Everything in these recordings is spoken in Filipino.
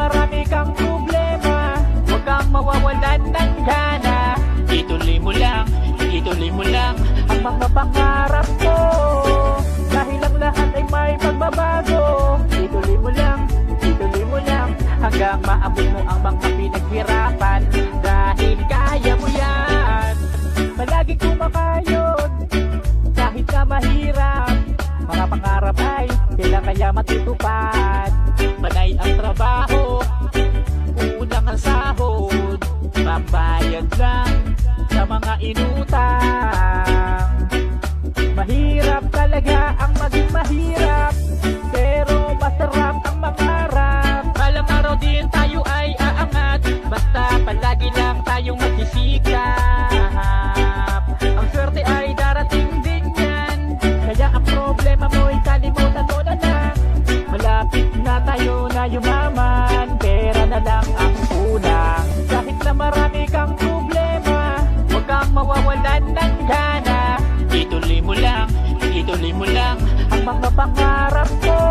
marami kang problema, huwag kang mawawalan ng gana. Ituloy mo lang, ituloy mo lang ang mga pangarap mo, dahil ang lahat ay may pagbabago. Ituloy mo lang, ituloy mo lang hanggang maabot mo ang mga pinaghirapan, dahil kaya mo yan. Palagi kumakayod kahit na mahirap, mga pangarap ay kailan kaya matutupad. Panay ang trabaho, kulang ang sahod, pambayad lang sa mga inutang. Mahirap talaga ang maging mahirap, pero masarap ang mangarap. Balang araw din tayo ay aangat, basta palagi lang tayong magsisikap. Ang swerte ay darating din yan, kaya ang problema mo'y kalimutan mo na lang. Malapit na tayo na yumaman, pera na lang ang kulang. Kahit na marami kang problema, huwag kang mawawalan ng gana. Ituloy mo lang, ituloy mo lang ang mga pangarap mo,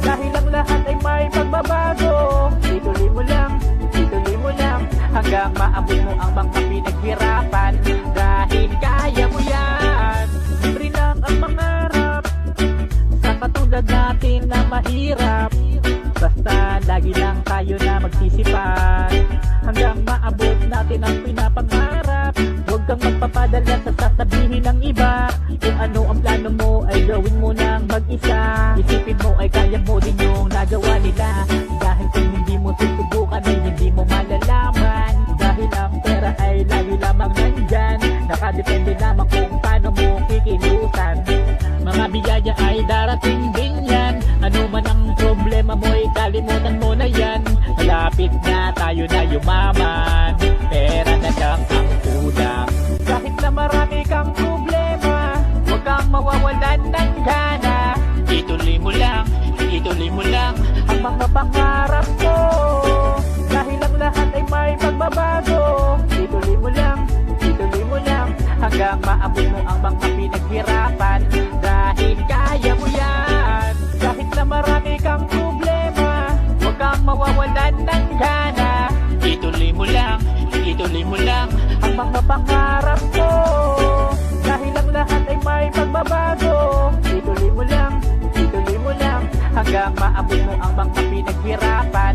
dahil ang lahat ay may pagbabago. Ituloy mo lang, ituloy mo lang hanggang maabot mo ang mga pinaghirapan, dahil kaya mo yan. Libre lang ang mangarap sa katulad natin na mahirap, basta lagi lang tayo na magsisipag hanggang maabot natin ang pinapangarap. Huwag kang magpapadala sa sasabihin ng iba, kung ano ang plano mo ay gawin mo nang mag-isa. Isipin mo ay kaya mo din yung nagawa nila, dahil kung hindi mo susubukan ay hindi mo malalaman. Dahil ang pera ay lagi lamang nandyan, nakadepende lamang kung paano mo kikilusan. Mga biyaya ay darating din yan, ano man ang problema mo ay kalimutan mo na yan. Malapit na tayo na yumaman, pera na lang ang kulang. Kahit na marami kang problema, huwag kang mawawalan ng gana. Ituloy mo lang, ituloy mo lang ang mga pangarap mo, dahil ang lahat ay may pagbabago. Ituloy mo lang, ituloy mo lang hanggang maabot mo ang mga pinaghirapan, dahil kaya mo yan. Kahit na marami kang problema, huwag kang mawawalan ng gana. Ituloy mo lang, ituloy mo lang ang mga pangarap mo, dahil ang lahat ay may pagbabago. Ituloy mo lang, ituloy mo lang hanggang maabot mo ang mga pinaghirapan,